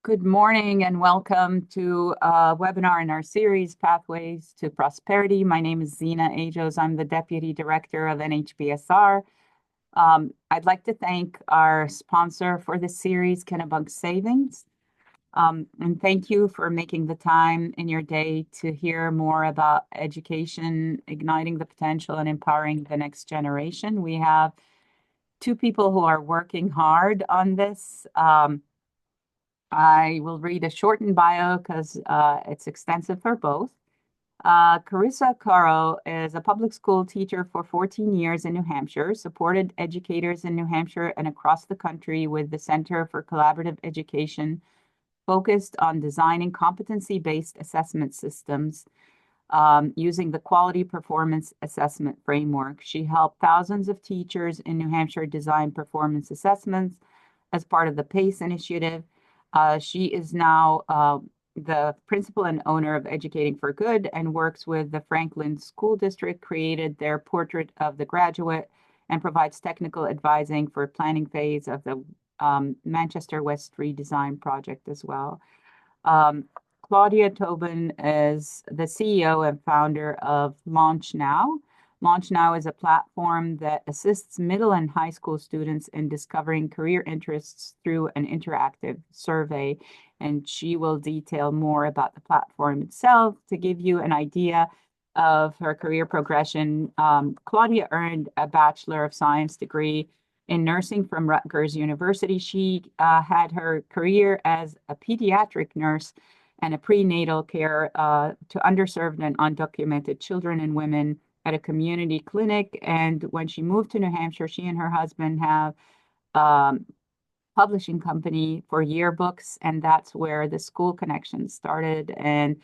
Good morning and welcome to a webinar in our series, Pathways to Prosperity. My name is Zina Ajos. I'm the Deputy Director of NHBSR. I'd like to thank our sponsor for this series, Kennebunk Savings. And thank you for making the time in your day to hear more about education, igniting the potential and empowering the next generation. We have two people who are working hard on this. I will read a shortened bio because it's extensive for both. Carissa Caro is a public school teacher for 14 years in New Hampshire, supported educators in New Hampshire and across the country with the Center for Collaborative Education, focused on designing competency-based assessment systems using the Quality Performance Assessment Framework. She helped thousands of teachers in New Hampshire design performance assessments as part of the PACE initiative. She is now the principal and owner of Educating for Good and works with the Franklin School District, created their Portrait of the Graduate, and provides technical advising for planning phase of the Manchester West redesign project as well. Claudia Tobin is the CEO and founder of Launch Now. Launch Now is a platform that assists middle and high school students in discovering career interests through an interactive survey. And she will detail more about the platform itself to give you an idea of her career progression. Claudia earned a Bachelor of Science degree in nursing from Rutgers University. She had her career as a pediatric nurse and a prenatal care to underserved and undocumented children and women at a community clinic. And when she moved to New Hampshire, she and her husband have a publishing company for yearbooks, and that's where the school connection started. And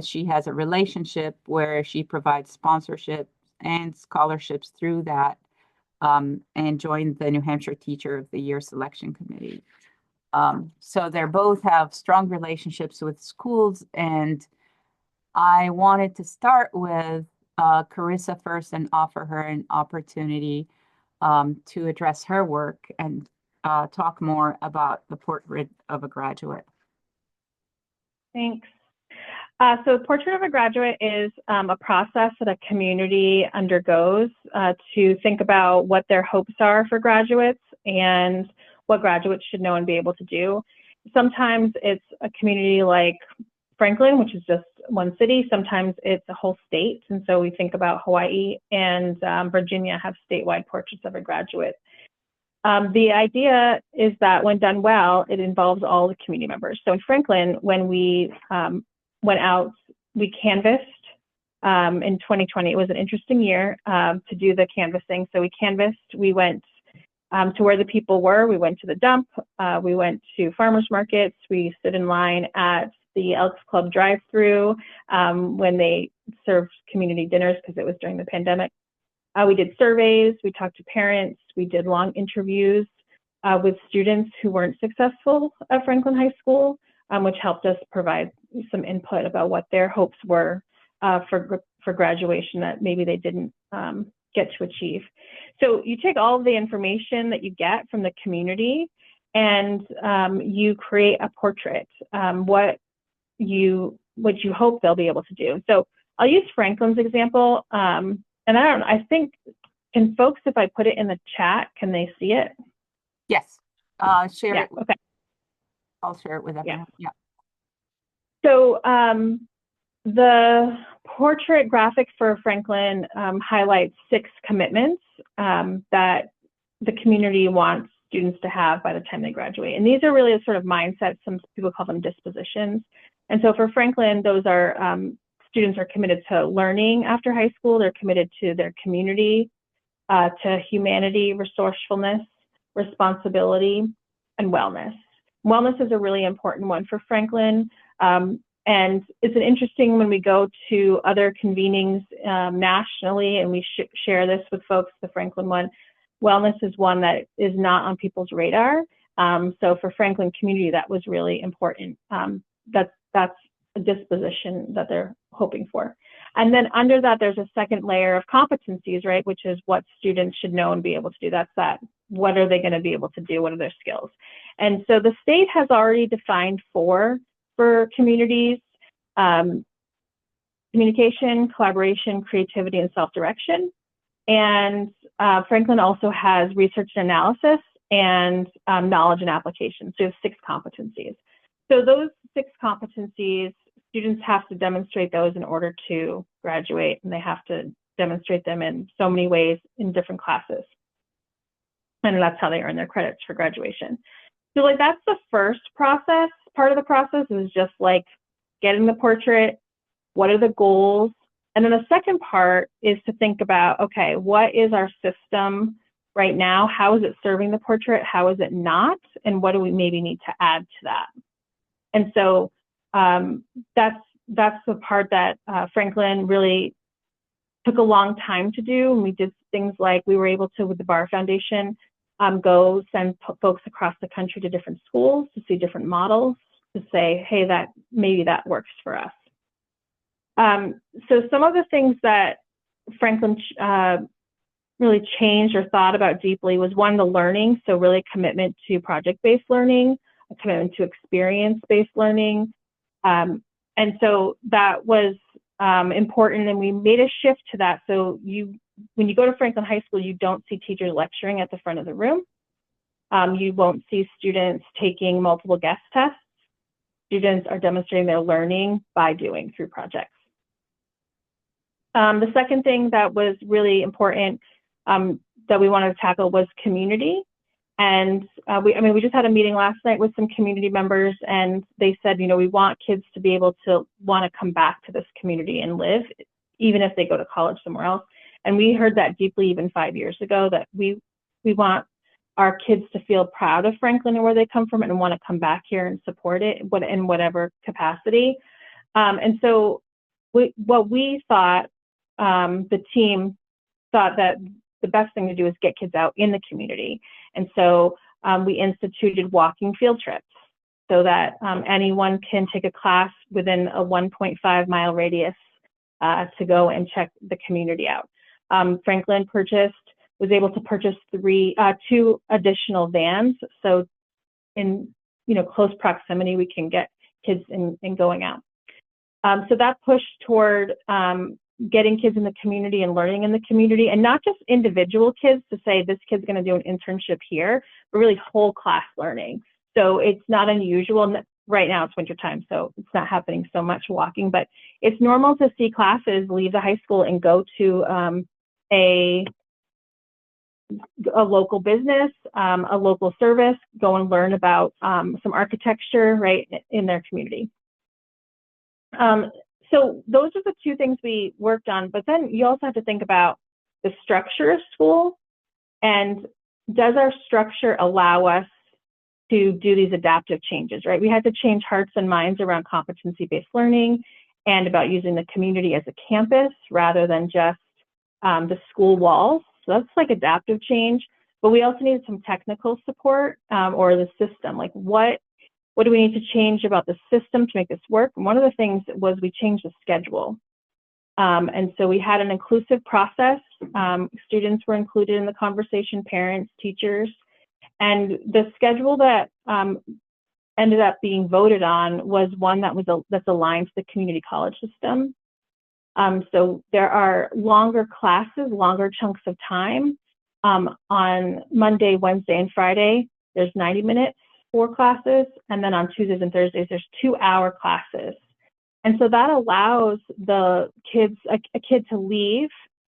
she has a relationship where she provides sponsorship and scholarships through that, and joined the New Hampshire Teacher of the Year Selection Committee. So they both have strong relationships with schools, and I wanted to start with Carissa first and offer her an opportunity to address her work and talk more about the Portrait of a Graduate. Thanks. So Portrait of a Graduate is a process that a community undergoes to think about what their hopes are for graduates and what graduates should know and be able to do. Sometimes it's a community like Franklin, which is just one city. Sometimes it's a whole state. And so we think about Hawaii and Virginia have statewide Portraits of a Graduate. The idea is that when done well, it involves all the community members. So in Franklin, when we went out, we canvassed in 2020. It was an interesting year to do the canvassing. So we canvassed, we went to where the people were. We went to the dump. We went to farmers markets. We stood in line at the Elks Club drive-through when they served community dinners because it was during the pandemic. We did surveys. We talked to parents. We did long interviews with students who weren't successful at Franklin High School, which helped us provide some input about what their hopes were for graduation that maybe they didn't get to achieve. So you take all of the information that you get from the community and you create a portrait, what you hope they'll be able to do. So I'll use Franklin's example. And I think, can folks, if I put it in the chat, can they see it? Yes. Share it. Okay. I'll share it with everyone. Yeah. So the portrait graphic for Franklin highlights 6 commitments that the community wants students to have by the time they graduate. And these are really a sort of mindsets. Some people call them dispositions. And so for Franklin, those are students are committed to learning after high school. They're committed to their community, to humanity, resourcefulness, responsibility, and wellness. Wellness is a really important one for Franklin. And it's an interesting when we go to other convenings nationally and we share this with folks, the Franklin one, wellness is one that is not on people's radar. So for Franklin community, that was really important. That's a disposition that they're hoping for. And then under that, there's a second layer of competencies, right, which is what students should know and be able to do. That's that. What are they going to be able to do? What are their skills? And so the state has already defined four for communities: communication, collaboration, creativity, and self-direction. And Franklin also has research and analysis and knowledge and application. So you have 6 competencies. So those 6 competencies, students have to demonstrate those in order to graduate, and they have to demonstrate them in so many ways in different classes. And that's how they earn their credits for graduation. So like that's the first process. Part of the process is just like getting the portrait, what are the goals? And then the second part is to think about, okay, what is our system right now? How is it serving the portrait? How is it not? And what do we maybe need to add to that? And so that's the part that Franklin really took a long time to do. And we did things like we were able to, with the Barr Foundation, go send folks across the country to different schools to see different models to say, hey, that maybe that works for us. So some of the things that Franklin really changed or thought about deeply was, one, the learning. So really a commitment to project-based learning, a commitment to experience-based learning. And so that was important, and we made a shift to that. So when you go to Franklin High School, you don't see teachers lecturing at the front of the room. You won't see students taking multiple guest tests. Students are demonstrating their learning by doing through projects. The second thing that was really important that we wanted to tackle was community. And we just had a meeting last night with some community members, and they said, you know, we want kids to be able to want to come back to this community and live, even if they go to college somewhere else. And we heard that deeply even 5 years ago, that we want our kids to feel proud of Franklin and where they come from and want to come back here and support it in whatever capacity. And so what we thought, the team thought that the best thing to do is get kids out in the community. And so we instituted walking field trips so that anyone can take a class within a 1.5 mile radius to go and check the community out. Franklin was able to purchase 2 additional vans. So in close proximity, we can get kids in going out. So that pushed toward getting kids in the community and learning in the community, and not just individual kids to say this kid's going to do an internship here, but really whole class learning. So it's not unusual. Right now it's wintertime, so it's not happening so much walking, but it's normal to see classes leave the high school and go to a local business, a local service, go and learn about some architecture right in their community. So those are the 2 things we worked on, but then you also have to think about the structure of school, and does our structure allow us to do these adaptive changes, right? We had to change hearts and minds around competency-based learning and about using the community as a campus rather than just the school walls. So that's like adaptive change, but we also needed some technical support or the system, like what do we need to change about the system to make this work? And one of the things was we changed the schedule. And so we had an inclusive process. Students were included in the conversation, parents, teachers, and the schedule that ended up being voted on was one that's aligned to the community college system. So there are longer classes, longer chunks of time. On Monday, Wednesday, and Friday, there's 90 minutes for classes, and then on Tuesdays and Thursdays, there's 2-hour classes. And so that allows the kids, a kid to leave,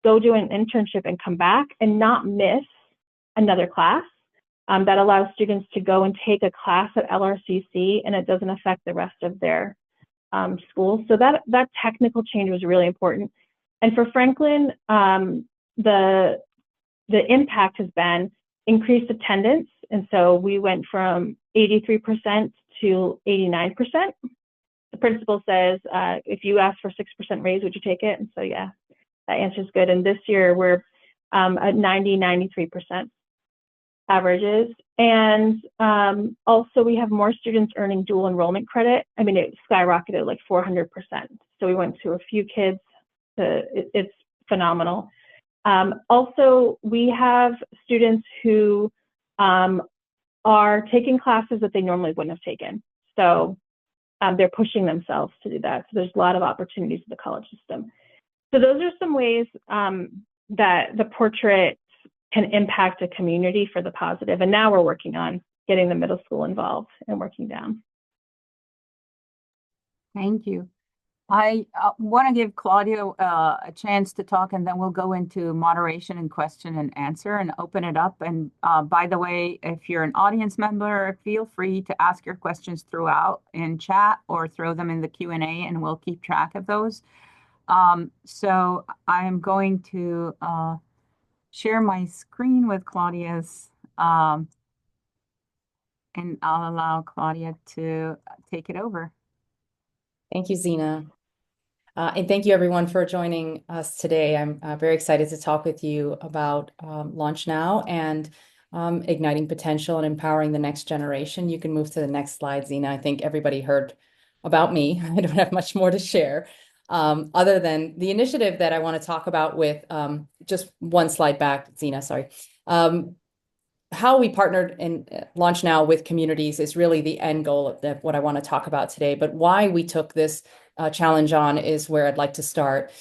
go do an internship and come back and not miss another class. That allows students to go and take a class at LRCC, and it doesn't affect the rest of their school. So that technical change was really important. And for Franklin, the impact has been increased attendance. And so we went from 83% to 89%. The principal says, if you ask for 6% raise, would you take it? And so, yeah, that answer is good. And this year we're at 93% averages. And also we have more students earning dual enrollment credit. I mean, it skyrocketed like 400%. So we went to a few kids it's phenomenal. Also, we have students who are taking classes that they normally wouldn't have taken. So they're pushing themselves to do that. So there's a lot of opportunities in the college system. So those are some ways that the portrait can impact a community for the positive. And now we're working on getting the middle school involved and working down. Thank you. I want to give Claudia a chance to talk, and then we'll go into moderation and question and answer and open it up. And by the way, if you're an audience member, feel free to ask your questions throughout in chat or throw them in the Q&A, and we'll keep track of those. So I'm going to share my screen with Claudia's, and I'll allow Claudia to take it over. Thank you, Zena. And thank you, everyone, for joining us today. I'm very excited to talk with you about Launch Now and igniting potential and empowering the next generation. You can move to the next slide, Zena. I think everybody heard about me. I don't have much more to share other than the initiative that I want to talk about with just one slide back, Zena, sorry. How we partnered in Launch Now with communities is really the end goal of what I want to talk about today. But why we took this challenge on is where I'd like to start.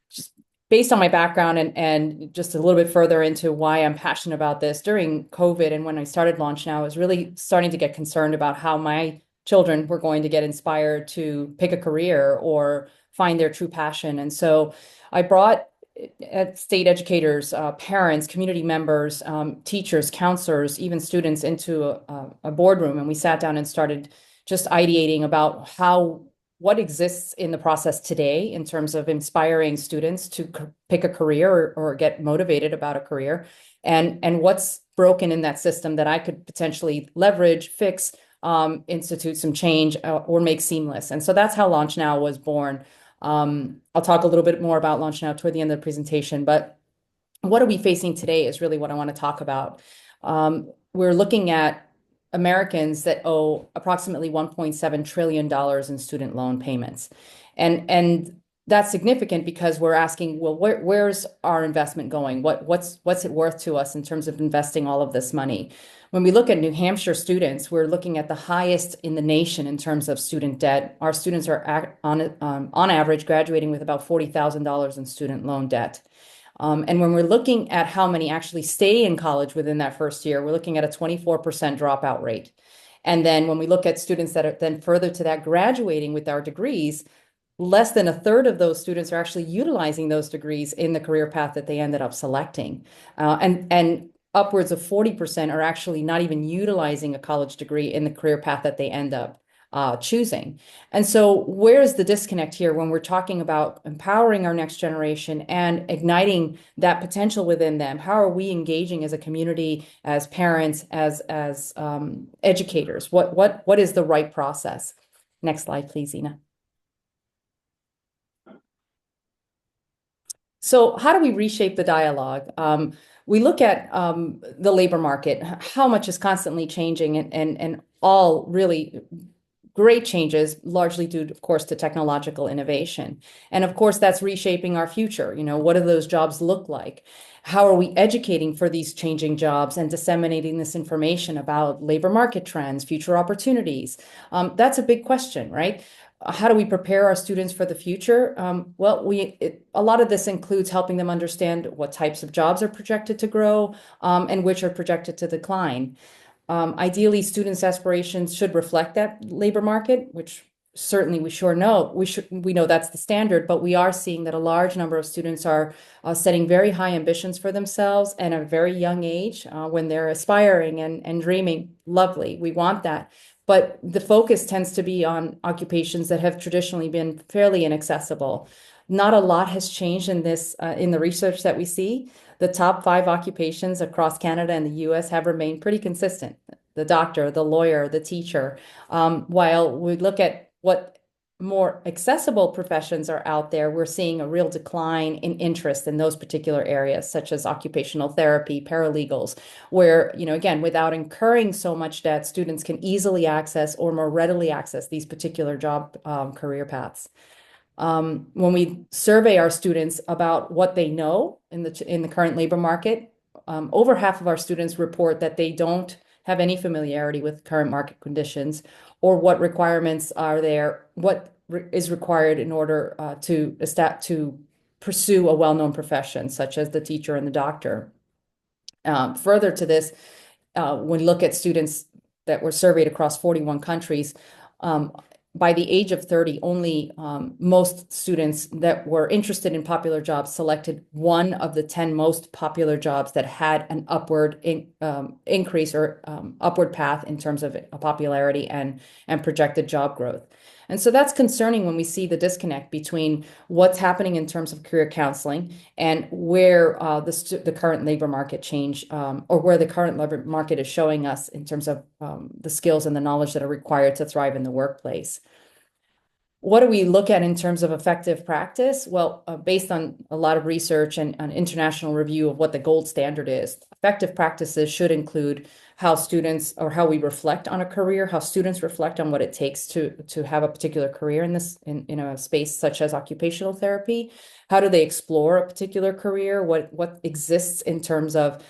Just based on my background and just a little bit further into why I'm passionate about this, during COVID and when I started Launch Now, I was really starting to get concerned about how my children were going to get inspired to pick a career or find their true passion. And so I brought state educators, parents, community members, teachers, counselors, even students into a boardroom, and we sat down and started just ideating about what exists in the process today in terms of inspiring students to pick a career or get motivated about a career, and what's broken in that system that I could potentially leverage, fix, institute some change, or make seamless. And so that's how Launch Now was born. I'll talk a little bit more about Launch Now toward the end of the presentation, but what are we facing today is really what I want to talk about. We're looking at Americans that owe approximately $1.7 trillion in student loan payments. And that's significant because we're asking, well, where's our investment going? What's it worth to us in terms of investing all of this money? When we look at New Hampshire students, we're looking at the highest in the nation in terms of student debt. Our students are on average graduating with about $40,000 in student loan debt. And when we're looking at how many actually stay in college within that first year, we're looking at a 24% dropout rate. And then when we look at students that are then further to that graduating with our degrees, less than a third of those students are actually utilizing those degrees in the career path that they ended up selecting. And upwards of 40% are actually not even utilizing a college degree in the career path that they end up choosing. And so where's the disconnect here when we're talking about empowering our next generation and igniting that potential within them? How are we engaging as a community, as parents, as educators? What is the right process? Next slide, please, Zena. So how do we reshape the dialogue? We look at the labor market, how much is constantly changing, and all really great changes, largely due, of course, to technological innovation. And of course, that's reshaping our future. You know, what do those jobs look like? How are we educating for these changing jobs and disseminating this information about labor market trends, future opportunities? That's a big question, right? How do we prepare our students for the future? Well, a lot of this includes helping them understand what types of jobs are projected to grow and which are projected to decline. Ideally, students' aspirations should reflect that labor market, which certainly we know that's the standard, but we are seeing that a large number of students are setting very high ambitions for themselves and at a very young age when they're aspiring and dreaming. Lovely, we want that. But the focus tends to be on occupations that have traditionally been fairly inaccessible. Not a lot has changed in this in the research that we see. The top 5 occupations across Canada and the US have remained pretty consistent. The doctor, the lawyer, the teacher. While we look at what more accessible professions are out there, we're seeing a real decline in interest in those particular areas, such as occupational therapy, paralegals, where, you know, again, without incurring so much debt, students can easily access or more readily access these particular job career paths. When we survey our students about what they know in the current labor market, over half of our students report that they don't have any familiarity with current market conditions or what requirements are there, is required in order to pursue a well-known profession, such as the teacher and the doctor. Further to this, when we look at students that were surveyed across 41 countries, by the age of 30, only most students that were interested in popular jobs selected one of the 10 most popular jobs that had an upward increase or upward path in terms of popularity and projected job growth. And so that's concerning when we see the disconnect between what's happening in terms of career counseling and where the current labor market change, or where the current labor market is showing us in terms of the skills and the knowledge that are required to thrive in the workplace. What do we look at in terms of effective practice? Well, based on a lot of research and an international review of what the gold standard is, effective practices should include how students, or how we reflect on a career, how students reflect on what it takes to have a particular career in a space such as occupational therapy. How do they explore a particular career? What exists in terms of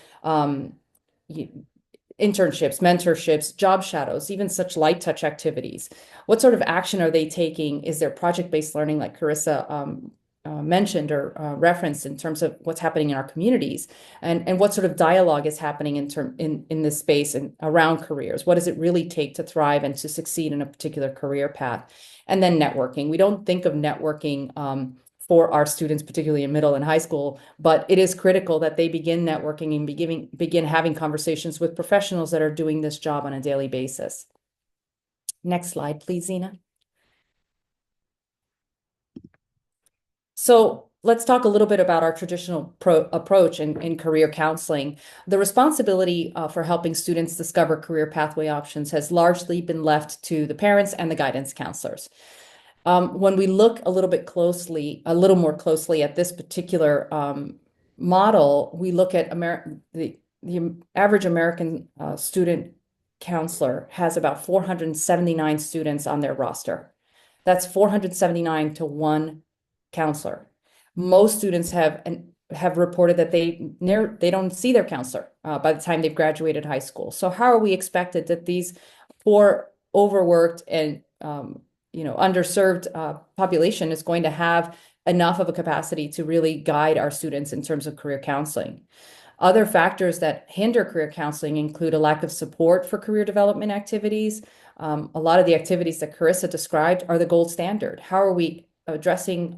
internships, mentorships, job shadows, even such light touch activities. What sort of action are they taking? Is there project-based learning like Carissa mentioned or referenced in terms of what's happening in our communities, and what sort of dialogue is happening in this space and around careers? What does it really take to thrive and to succeed in a particular career path? And then networking. We don't think of networking for our students, particularly in middle and high school, but it is critical that they begin networking and begin having conversations with professionals that are doing this job on a daily basis. Next slide, please, Zena. So let's talk a little bit about our traditional approach in career counseling. The responsibility for helping students discover career pathway options has largely been left to the parents and the guidance counselors. When we look a little more closely at this particular model, we look at the average American student counselor has about 479 students on their roster. That's 479 to one counselor. Most students have reported that they don't see their counselor by the time they've graduated high school. So how are we expected that these poor, overworked, and underserved population is going to have enough of a capacity to really guide our students in terms of career counseling? Other factors that hinder career counseling include a lack of support for career development activities. A lot of the activities that Carissa described are the gold standard. How are we addressing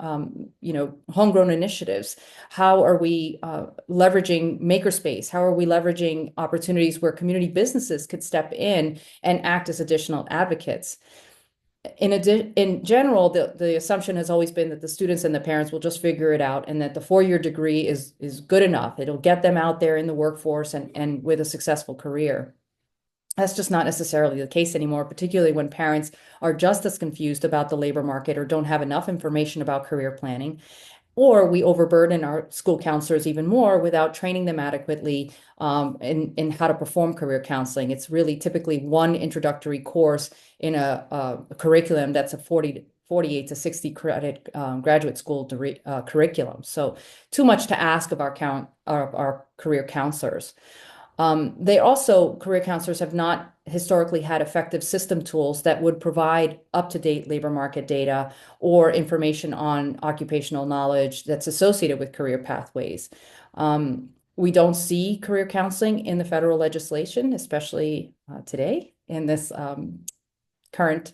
homegrown initiatives? How are we leveraging makerspace? How are we leveraging opportunities where community businesses could step in and act as additional advocates? In general, the assumption has always been that the students and the parents will just figure it out, and that the four-year degree is good enough. It'll get them out there in the workforce and with a successful career. That's just not necessarily the case anymore, particularly when parents are just as confused about the labor market or don't have enough information about career planning. Or we overburden our school counselors even more without training them adequately in how to perform career counseling. It's really typically one introductory course in a curriculum that's a 48 to 60 credit graduate school curriculum. So too much to ask of our career counselors. Career counselors have not historically had effective system tools that would provide up-to-date labor market data or information on occupational knowledge that's associated with career pathways. We don't see career counseling in the federal legislation, especially today in this current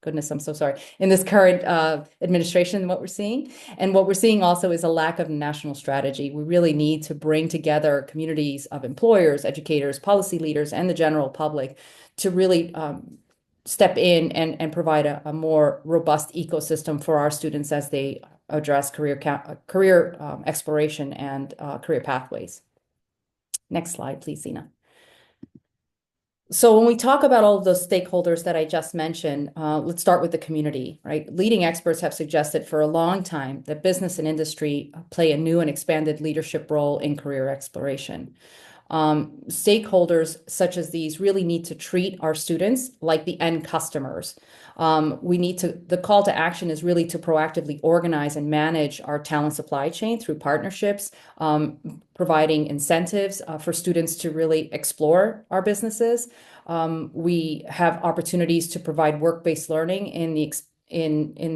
goodness, I'm so sorry. In this current administration, what we're seeing also is a lack of national strategy. We really need to bring together communities of employers, educators, policy leaders, and the general public to really step in and provide a more robust ecosystem for our students as they address career exploration and career pathways. Next slide, please, Zena. So when we talk about all of those stakeholders that I just mentioned, let's start with the community, right? Leading experts have suggested for a long time that business and industry play a new and expanded leadership role in career exploration. Stakeholders such as these really need to treat our students like the end customers. The call to action is really to proactively organize and manage our talent supply chain through partnerships, providing incentives for students to really explore our businesses. We have opportunities to provide work-based learning in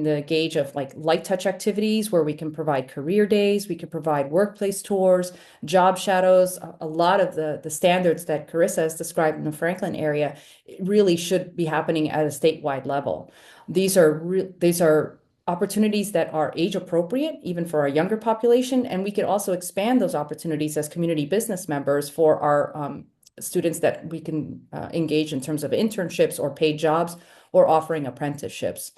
the gauge of like light touch activities where we can provide career days, we can provide workplace tours, job shadows. A lot of the standards that Carissa has described in the Franklin area really should be happening at a statewide level. These are opportunities that are age appropriate, even for our younger population, and we could also expand those opportunities as community business members for our students that we can engage in terms of internships or paid jobs or offering apprenticeships.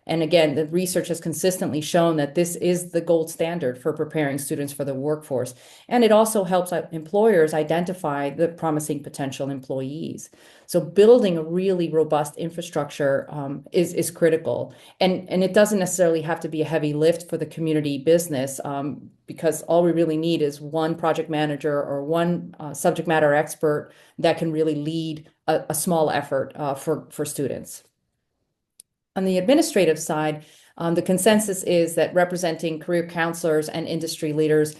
And again, the research has consistently shown that this is the gold standard for preparing students for the workforce. And it also helps employers identify the promising potential employees. So building a really robust infrastructure is critical. And it doesn't necessarily have to be a heavy lift for the community business because all we really need is one project manager or one subject matter expert that can really lead a small effort for students. On the administrative side, the consensus is that representing career counselors and industry leaders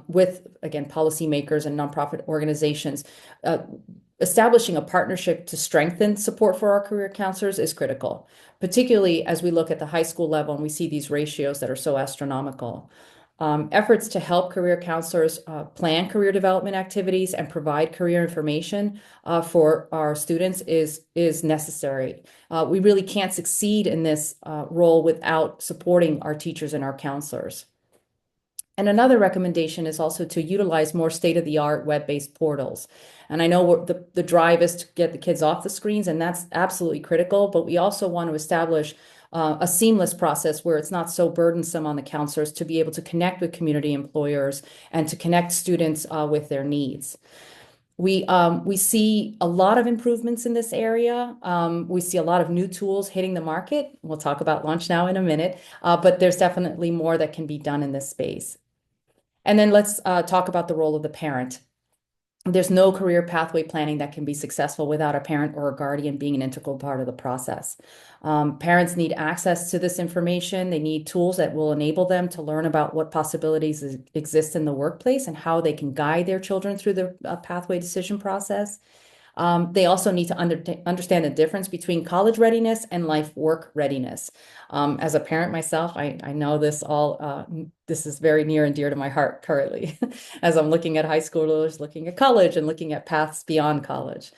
with, again, policymakers and nonprofit organizations, establishing a partnership to strengthen support for our career counselors is critical, particularly as we look at the high school level and we see these ratios that are so astronomical. Efforts to help career counselors plan career development activities and provide career information for our students is necessary. We really can't succeed in this role without supporting our teachers and our counselors. And another recommendation is also to utilize more state-of-the-art web-based portals. And I know the drive is to get the kids off the screens, and that's absolutely critical, but we also want to establish a seamless process where it's not so burdensome on the counselors to be able to connect with community employers and to connect students with their needs. We see a lot of improvements in this area. We see a lot of new tools hitting the market. We'll talk about Launch Now in a minute, but there's definitely more that can be done in this space. And then let's talk about the role of the parent. There's no career pathway planning that can be successful without a parent or a guardian being an integral part of the process. Parents need access to this information. They need tools that will enable them to learn about what possibilities exist in the workplace and how they can guide their children through the pathway decision process. They also need to understand the difference between college readiness and life work readiness. As a parent myself, I know this this is very near and dear to my heart currently, as I'm looking at high schoolers, looking at college, and looking at paths beyond college.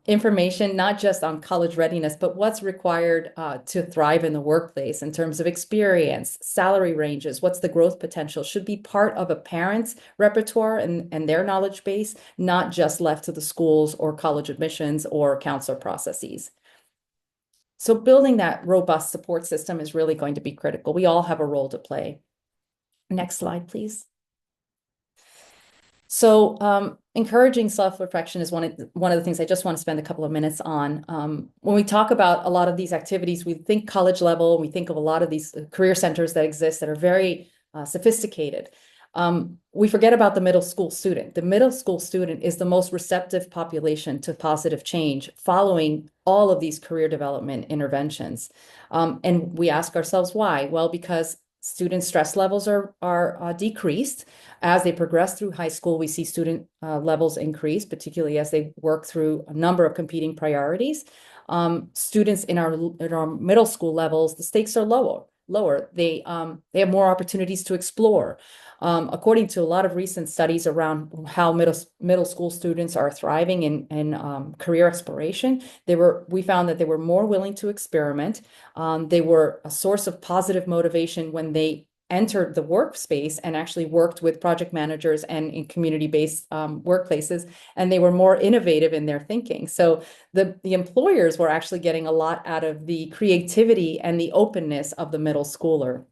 Information, not just on college readiness, but what's required to thrive in the workplace in terms of experience, salary ranges, what's the growth potential, should be part of a parent's repertoire and their knowledge base, not just left to the schools or college admissions or counselor processes. So building that robust support system is really going to be critical. We all have a role to play. Next slide, please. So encouraging self-reflection is one of the things I just want to spend a couple of minutes on. When we talk about a lot of these activities, we think college level, we think of a lot of these career centers that exist that are very sophisticated. We forget about the middle school student. The middle school student is the most receptive population to positive change following all of these career development interventions. And we ask ourselves why? Well, because student stress levels are decreased. As they progress through high school, we see student levels increase, particularly as they work through a number of competing priorities. Students in our middle school levels, the stakes are lower. They have more opportunities to explore. According to a lot of recent studies around how middle school students are thriving in career exploration, we found that they were more willing to experiment. They were a source of positive motivation when they entered the workspace and actually worked with project managers and in community-based workplaces, and they were more innovative in their thinking. So the employers were actually getting a lot out of the creativity and the openness of the middle schooler.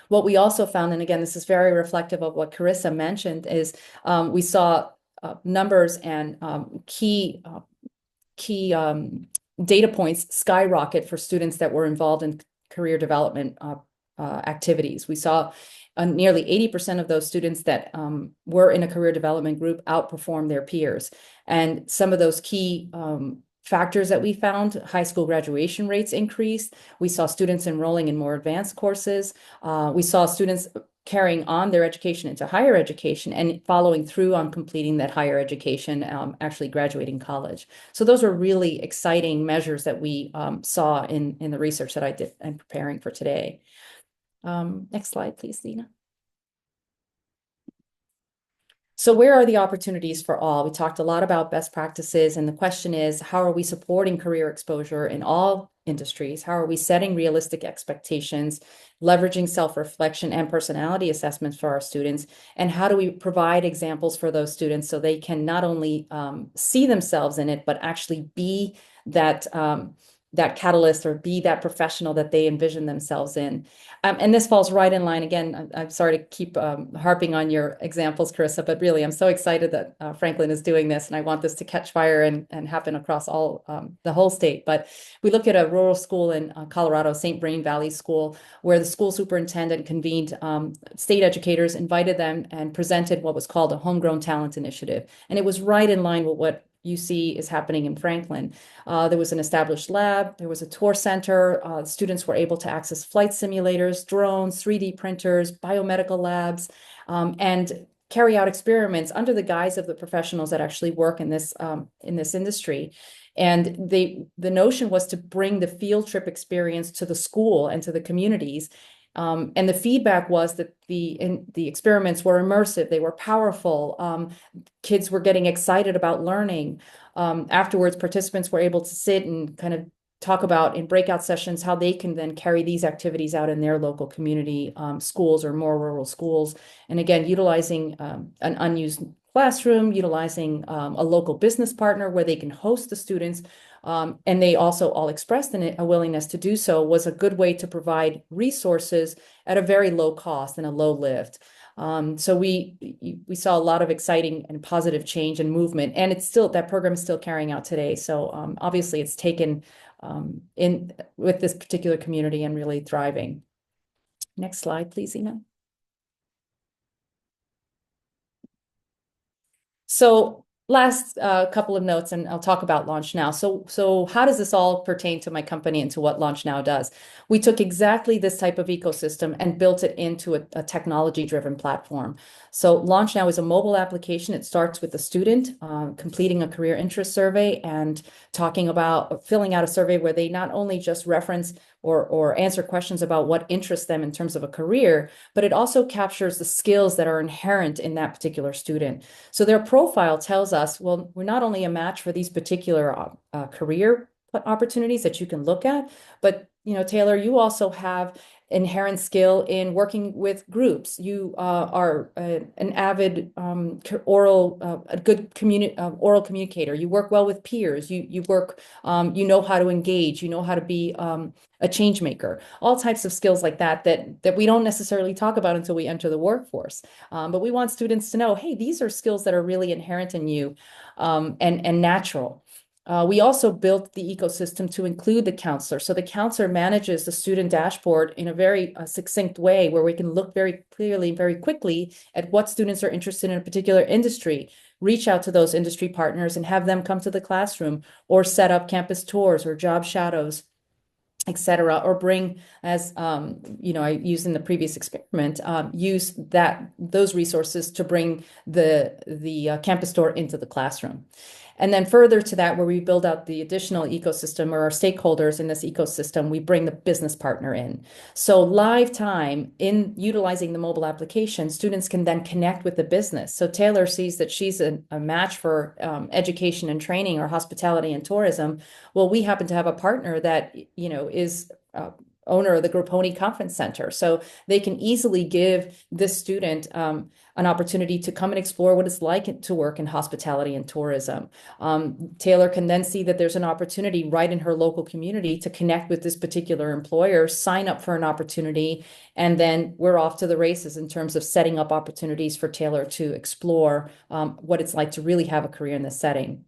What we also found, and again, this is very reflective of what Carissa mentioned, is we saw numbers and key data points skyrocket for students that were involved in career development activities. We saw nearly 80% of those students that were in a career development group outperformed their peers. And some of those key factors that we found: high school graduation rates increased. We saw students enrolling in more advanced courses. We saw students carrying on their education into higher education and following through on completing that higher education, actually graduating college. So those were really exciting measures that we saw in the research that I did and preparing for today. Next slide, please, Dina. So where are the opportunities for all? We talked a lot about best practices, and the question is, how are we supporting career exposure in all industries? How are we setting realistic expectations, leveraging self-reflection and personality assessments for our students? And how do we provide examples for those students so they can not only see themselves in it, but actually be that that catalyst or be that professional that they envision themselves in. And this falls right in line. Again, I'm sorry to keep harping on your examples, Carissa, but really I'm so excited that Franklin is doing this, and I want this to catch fire and happen across all the whole state. But we look at a rural school in Colorado, St. Vrain Valley School, where the school superintendent convened state educators, invited them, and presented what was called a Homegrown Talent Initiative. And it was right in line with what you see is happening in Franklin. There was an established lab, there was a tour center, students were able to access flight simulators, drones, 3D printers, biomedical labs, and carry out experiments under the guise of the professionals that actually work in this industry. And the notion was to bring the field trip experience to the school and to the communities. And the feedback was that the experiments were immersive, they were powerful. Kids were getting excited about learning. Afterwards, participants were able to sit and kind of talk about in breakout sessions how they can then carry these activities out in their local community schools or more rural schools. And again, utilizing an unused classroom, utilizing a local business partner where they can host the students. And they also all expressed a willingness to do so, was a good way to provide resources at a very low cost and a low lift. So we saw a lot of exciting and positive change and movement, and it's still, that program is still carrying out today. So obviously it's taken in with this particular community and really thriving. Next slide, please, Ina. So last couple of notes, and I'll talk about Launch Now. So how does this all pertain to my company and to what Launch Now does? We took exactly this type of ecosystem and built it into a technology-driven platform. So Launch Now is a mobile application. It starts with the student completing a career interest survey and talking about filling out a survey where they not only just reference or answer questions about what interests them in terms of a career, but it also captures the skills that are inherent in that particular student. So their profile tells us, well, we're not only a match for these particular career opportunities that you can look at, but Taylor, you also have inherent skill in working with groups. You are an avid oral communicator. You work well with peers. You work. You know how to engage. You know how to be a change maker. All types of skills like that we don't necessarily talk about until we enter the workforce. But we want students to know, hey, these are skills that are really inherent in you and natural. We also built the ecosystem to include the counselor. So the counselor manages the student dashboard in a very succinct way, where we can look very clearly, very quickly at what students are interested in a particular industry, reach out to those industry partners and have them come to the classroom, or set up campus tours or job shadows, etc., or bring, as I used in the previous experiment, use those resources to bring the campus tour into the classroom. And then further to that, where we build out the additional ecosystem, or our stakeholders in this ecosystem, we bring the business partner in. So live time in utilizing the mobile application, students can then connect with the business. So Taylor sees that she's a match for education and training or hospitality and tourism. Well, we happen to have a partner that, is owner of the Grapponi Conference Center. So they can easily give this student an opportunity to come and explore what it's like to work in hospitality and tourism. Taylor can then see that there's an opportunity right in her local community to connect with this particular employer, sign up for an opportunity, and then we're off to the races in terms of setting up opportunities for Taylor to explore what it's like to really have a career in this setting.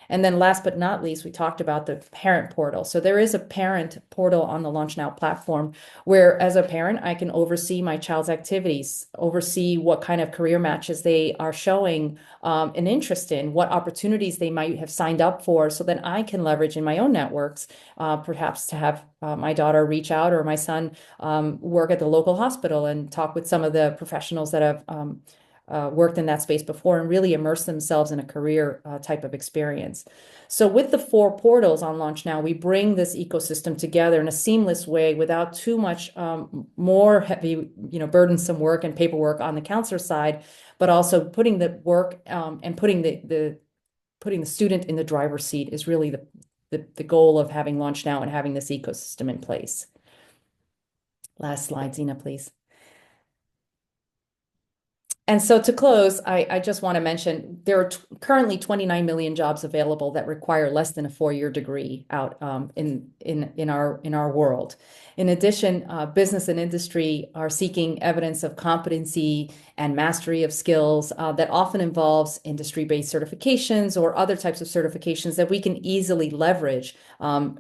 And then last but not least, we talked about the parent portal. So there is a parent portal on the LaunchNow platform where, as a parent, I can oversee my child's activities, oversee what kind of career matches they are showing an interest in, what opportunities they might have signed up for, so that I can leverage in my own networks, perhaps to have my daughter reach out, or my son work at the local hospital and talk with some of the professionals that have worked in that space before, and really immerse themselves in a career type of experience. So with the 4 portals on LaunchNow, we bring this ecosystem together in a seamless way without too much more heavy, burdensome work and paperwork on the counselor side, but also putting the work and putting the student in the driver's seat is really the goal of having LaunchNow and having this ecosystem in place. Last slide, Zena, please. And so to close, I just want to mention there are currently 29 million jobs available that require less than a 4-year degree out in our world. In addition, business and industry are seeking evidence of competency and mastery of skills that often involves industry-based certifications or other types of certifications that we can easily leverage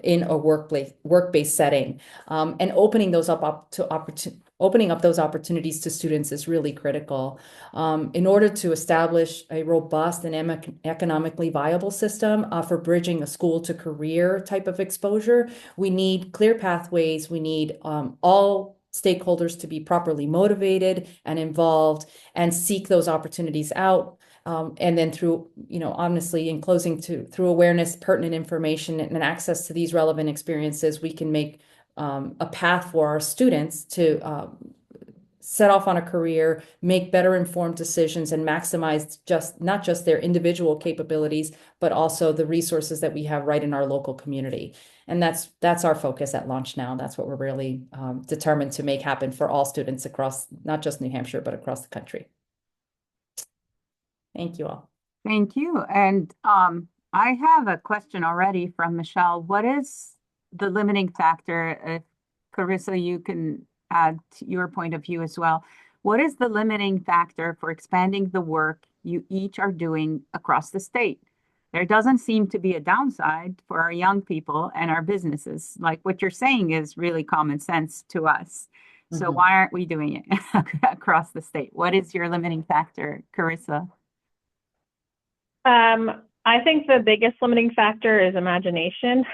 in a work-based setting, and opening those up to opening up those opportunities to students is really critical. In order to establish a robust and economically viable system for bridging a school to career type of exposure, we need clear pathways. We need all stakeholders to be properly motivated and involved and seek those opportunities out. And then through, honestly, in closing, through awareness, pertinent information, and access to these relevant experiences, we can make a path for our students to set off on a career, make better informed decisions, and maximize not just their individual capabilities, but also the resources that we have right in our local community. And that's our focus at LaunchNow. That's what we're really determined to make happen for all students across, not just New Hampshire, but across the country. Thank you all. Thank you. And I have a question already from Michelle. What is the limiting factor? If Carissa, you can add your point of view as well. What is the limiting factor for expanding the work you each are doing across the state? There doesn't seem to be a downside for our young people and our businesses. Like what you're saying is really common sense to us. So why aren't we doing it across the state? What is your limiting factor, Carissa? I think the biggest limiting factor is imagination.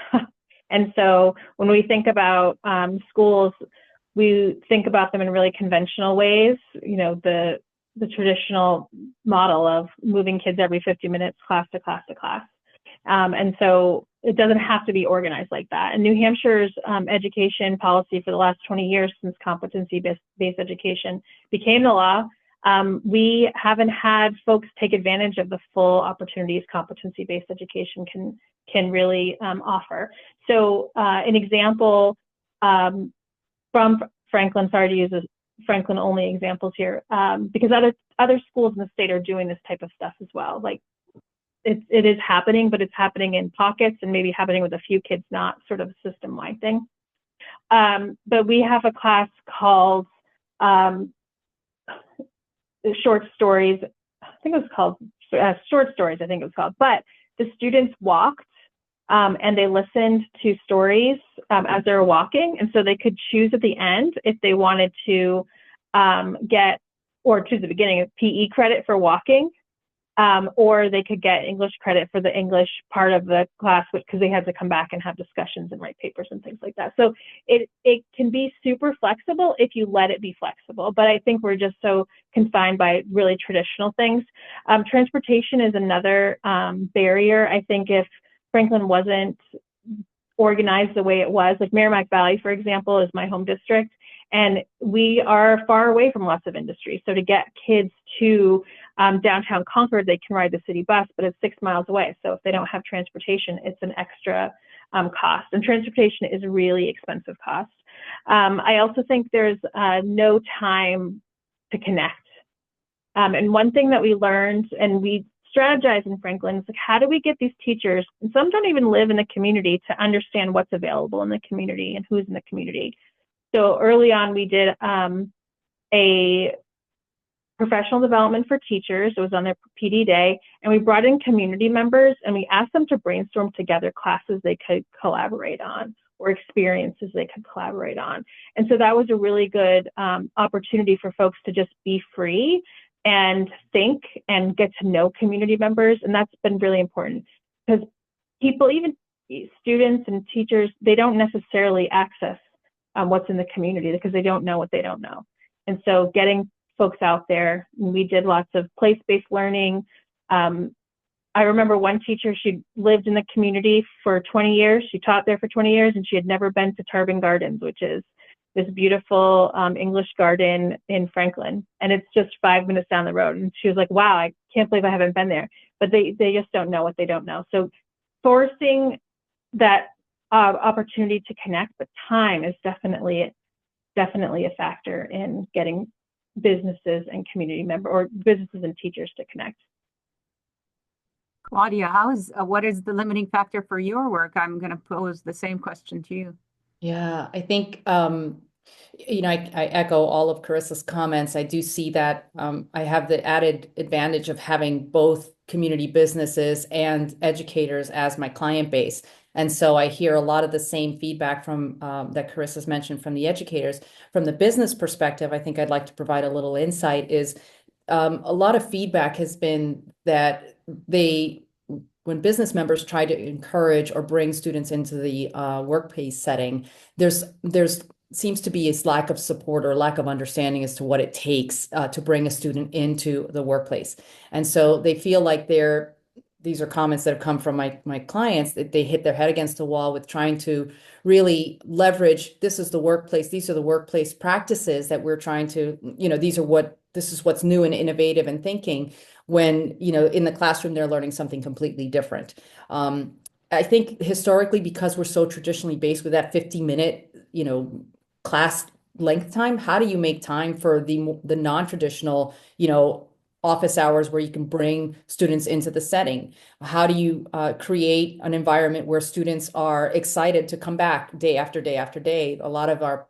And so when we think about schools, we think about them in really conventional ways, the traditional model of moving kids every 50 minutes, class to class to class. And so it doesn't have to be organized like that. And New Hampshire's education policy for the last 20 years, since competency-based education became the law, we haven't had folks take advantage of the full opportunities competency-based education can really offer. So an example from Franklin, sorry to use Franklin only examples here, because other schools in the state are doing this type of stuff as well. Like it is happening, but it's happening in pockets and maybe happening with a few kids, not sort of a system-wide thing. But we have a class called short stories. I think it was called short stories. I think it was called. But the students walked and they listened to stories as they were walking, and so they could choose at the end if they wanted to get, or choose the beginning of PE credit for walking, or they could get English credit for the English part of the class, because they had to come back and have discussions and write papers and things like that. So it can be super flexible if you let it be flexible. But I think we're just so confined by really traditional things. Transportation is another barrier. I think if Franklin wasn't organized the way it was, like Merrimack Valley, for example, is my home district, and we are far away from lots of industry. So to get kids to downtown Concord, they can ride the city bus, but it's 6 miles away. So if they don't have transportation, it's an extra cost. And transportation is a really expensive cost. I also think there's no time to connect. And one thing that we learned, and we strategize in Franklin, is like, how do we get these teachers, and some don't even live in the community, to understand what's available in the community and who's in the community. So early on, we did a professional development for teachers. It was on their PD day, and we brought in community members and we asked them to brainstorm together classes they could collaborate on or experiences they could collaborate on. And so that was a really good opportunity for folks to just be free and think and get to know community members. And that's been really important because people, even students and teachers, they don't necessarily access what's in the community because they don't know what they don't know. And so getting folks out there, we did lots of place-based learning. I remember one teacher, she lived in the community for 20 years. She taught there for 20 years, and she had never been to Tarban Gardens, which is this beautiful English garden in Franklin. And it's just 5 minutes down the road. And she was like, wow, I can't believe I haven't been there. But they just don't know what they don't know. So forcing that opportunity to connect, but time is definitely a factor in getting businesses and community member or businesses and teachers to connect. Claudia, what is the limiting factor for your work? I'm going to pose the same question to you. Yeah, I think, I echo all of Carissa's comments. I do see that I have the added advantage of having both community businesses and educators as my client base. And so I hear a lot of the same feedback from that Carissa's mentioned from the educators. From the business perspective, I think I'd like to provide a little insight is a lot of feedback has been that when business members try to encourage or bring students into the workplace setting, there's seems to be a lack of support or lack of understanding as to what it takes to bring a student into the workplace. And so they feel like these are comments that have come from my clients, that they hit their head against the wall with trying to really leverage, this is the workplace, these are the workplace practices that we're trying to, this is what's new and innovative and thinking, when, in the classroom, they're learning something completely different. I think historically, because we're so traditionally based with that 50-minute, class length time, how do you make time for the non-traditional, office hours where you can bring students into the setting? How do you create an environment where students are excited to come back day after day after day? A lot of our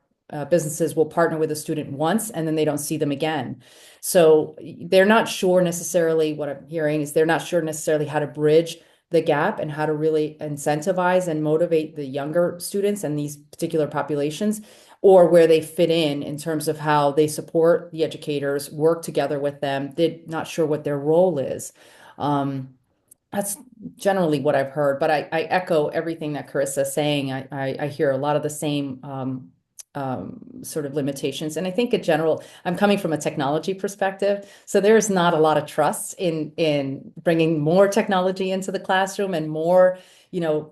businesses will partner with a student once and then they don't see them again. So they're not sure necessarily, what I'm hearing is they're not sure necessarily how to bridge the gap and how to really incentivize and motivate the younger students and these particular populations, or where they fit in terms of how they support the educators, work together with them. They're not sure what their role is. That's generally what I've heard, but I echo everything that Carissa is saying. I hear a lot of the same sort of limitations. And I think in general, I'm coming from a technology perspective, so there's not a lot of trust in bringing more technology into the classroom and more,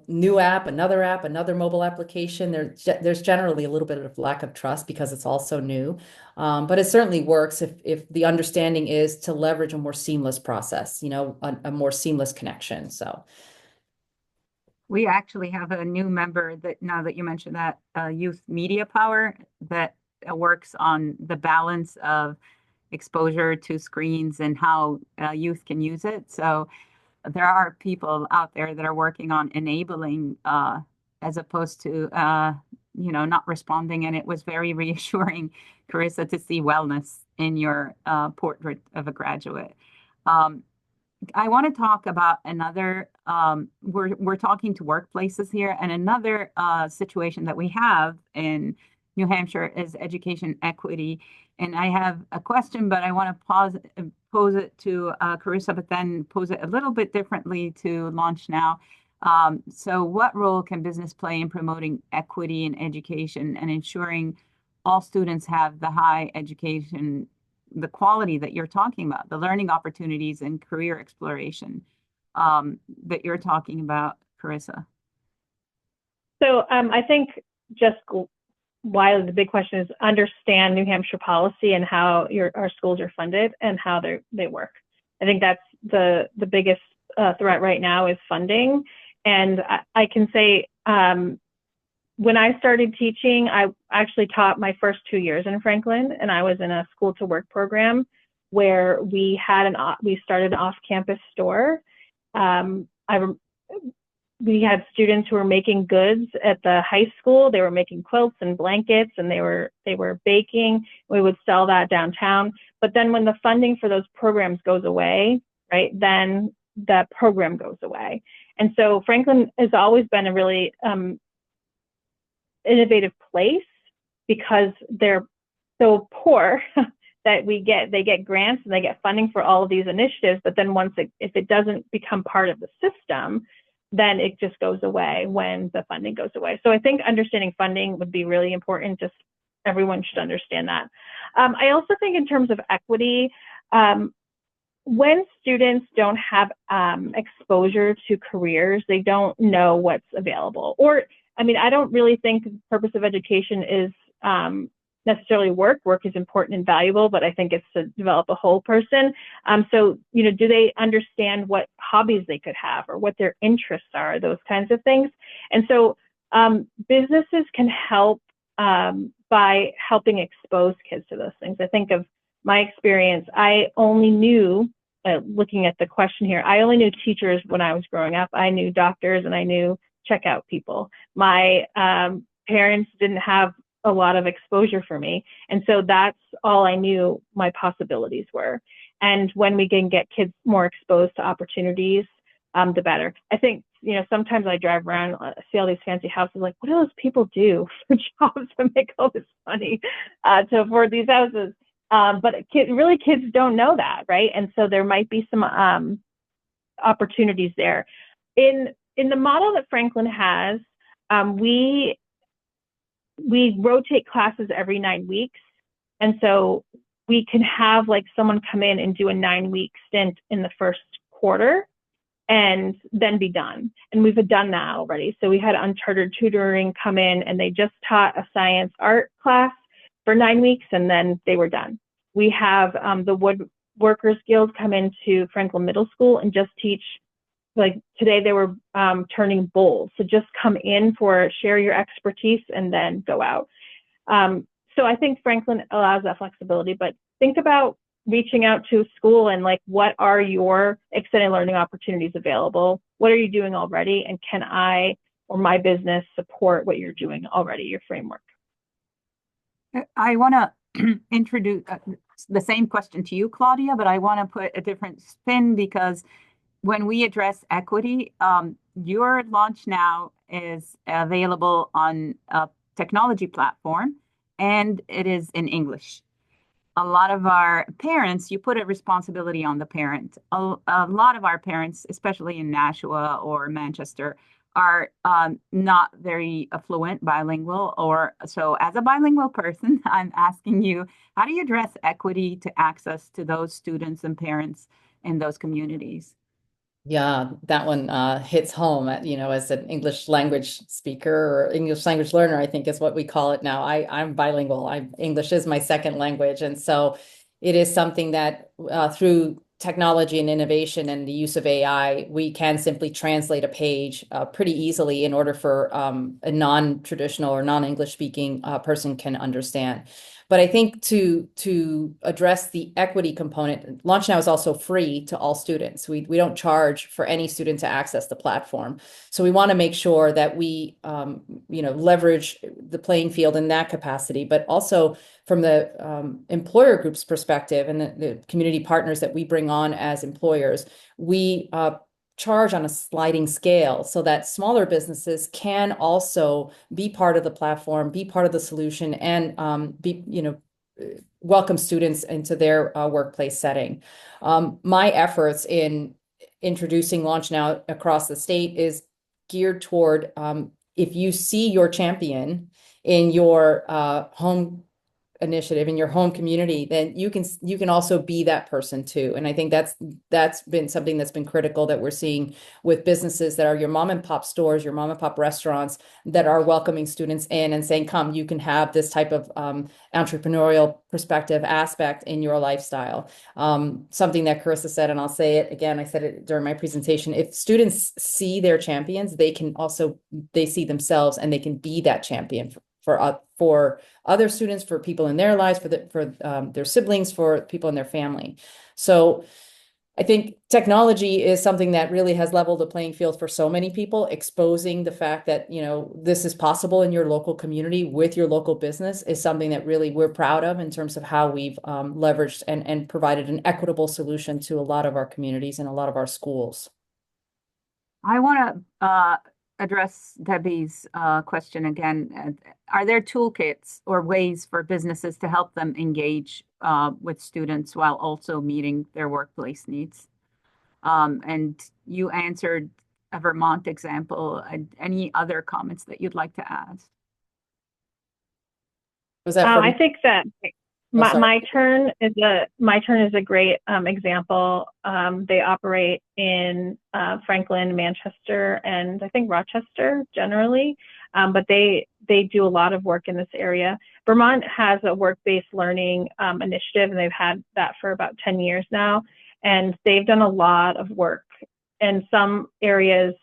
new app, another mobile application. There's generally a little bit of lack of trust because it's all so new. But it certainly works if the understanding is to leverage a more seamless process, a more seamless connection. So. We actually have a new member that, now that you mentioned that, Youth Media Power, that works on the balance of exposure to screens and how youth can use it. So there are people out there that are working on enabling as opposed to, not responding. And it was very reassuring, Carissa, to see wellness in your portrait of a graduate. I want to talk about another, we're talking to workplaces here, and another situation that we have in New Hampshire is education equity. And I have a question, but I want to pose it to Carissa, but then pose it a little bit differently to Launch Now. So what role can business play in promoting equity in education and ensuring all students have the high education, the quality that you're talking about, the learning opportunities and career exploration that you're talking about, Carissa? So I think just why the big question is understand New Hampshire policy and how our schools are funded and how they work. I think that's the biggest threat right now is funding. And I can say when I started teaching, I actually taught my first 2 years in Franklin, and I was in a school to work program where we started an off-campus store. we had students who were making goods at the high school. They were making quilts and blankets, and they were baking. We would sell that downtown. But then when the funding for those programs goes away, right, then that program goes away. And so Franklin has always been a really innovative place because they're so poor that they get grants and they get funding for all of these initiatives. But then if it doesn't become part of the system, then it just goes away when the funding goes away. So I think understanding funding would be really important. Just everyone should understand that. I also think in terms of equity, when students don't have exposure to careers, they don't know what's available. Or, I mean, I don't really think the purpose of education is necessarily work. Work is important and valuable, but I think it's to develop a whole person. So, you know, do they understand what hobbies they could have or what their interests are, those kinds of things? And so businesses can help by helping expose kids to those things. I think of my experience, I only knew, looking at the question here, I only knew teachers when I was growing up. I knew doctors and I knew checkout people. My parents didn't have a lot of exposure for me. And so that's all I knew my possibilities were. And when we can get kids more exposed to opportunities, the better. I think, you know, sometimes I drive around, see all these fancy houses, like, what do those people do for jobs to make all this money to afford these houses? But kids don't know that, right? And so there might be some opportunities there. In the model that Franklin has, we rotate classes every 9 weeks. And so we can have like someone come in and do a 9-week stint in the first quarter and then be done. And we've done that already. So we had Uncharted Tutoring come in and they just taught a science art class for 9 weeks and then they were done. We have the Woodworkers Guild come into Franklin Middle School and just teach, like today they were turning bowls. So just come in share your expertise and then go out. So I think Franklin allows that flexibility, but think about reaching out to a school and like, what are your extended learning opportunities available? What are you doing already? And can I or my business support what you're doing already, your framework? I want to introduce the same question to you, Claudia, but I want to put a different spin because when we address equity, your Launch Now is available on a technology platform and it is in English. A lot of our parents, you put a responsibility on the parent. A lot of our parents, especially in Nashua or Manchester, are not very fluent bilingual. Or so as a bilingual person, I'm asking you, how do you address equity to access to those students and parents in those communities? Yeah, that one hits home you know, as an English language speaker or English language learner, I think is what we call it now. I'm bilingual. English is my second language. And so it is something that through technology and innovation and the use of AI, we can simply translate a page pretty easily in order for a non-traditional or non-English speaking person can understand. But I think to address the equity component, Launch Now is also free to all students. We don't charge for any student to access the platform. So we want to make sure that we you know, leverage the playing field in that capacity, but also from the employer group's perspective and the community partners that we bring on as employers, we charge on a sliding scale so that smaller businesses can also be part of the platform, be part of the solution, and be, you know, welcome students into their workplace setting. My efforts in introducing Launch Now across the state is geared toward if you see your champion in your home initiative in your home community, then you can also be that person too. And I think that's been something that's been critical that we're seeing with businesses that are your mom and pop stores, your mom and pop restaurants that are welcoming students in and saying, come, you can have this type of entrepreneurial perspective aspect in your lifestyle. Something that Carissa said, and I'll say it again, I said it during my presentation, if students see their champions, they see themselves and they can be that champion for other students, for people in their lives, for their siblings, for people in their family. So I think technology is something that really has leveled the playing field for so many people, exposing the fact that, this is possible in your local community with your local business is something that really we're proud of in terms of how we've leveraged and provided an equitable solution to a lot of our communities and a lot of our schools. I want to address Debbie's question again. Are there toolkits or ways for businesses to help them engage with students while also meeting their workplace needs? And you answered a Vermont example. Any other comments that you'd like to add? Was that from? I think that Oh, sorry. my turn is a great example. They operate in Franklin, Manchester, and I think Rochester generally, but they do a lot of work in this area. Vermont has a work-based learning initiative, and they've had that for about 10 years now, and they've done a lot of work. And some areas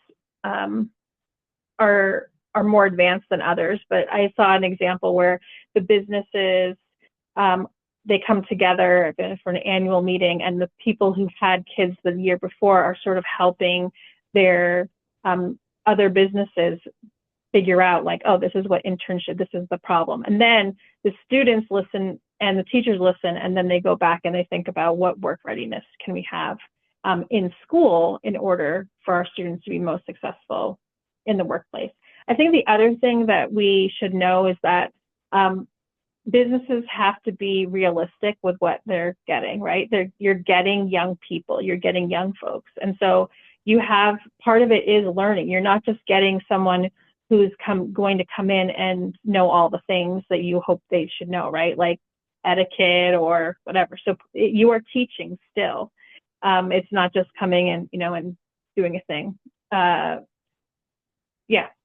are more advanced than others, but I saw an example where the businesses they come together for an annual meeting, and the people who had kids the year before are sort of helping their other businesses figure out, like, oh, this is what internship, this is the problem. And then the students listen and the teachers listen, and then they go back and they think about what work readiness can we have in school in order for our students to be most successful in the workplace. I think the other thing that we should know is that businesses have to be realistic with what they're getting, right? You're getting young people, you're getting young folks. And so you have, part of it is learning. You're not just getting someone who's going to come in and know all the things that you hope they should know, right? Like etiquette or whatever. So you are teaching still. It's not just coming and, and doing a thing.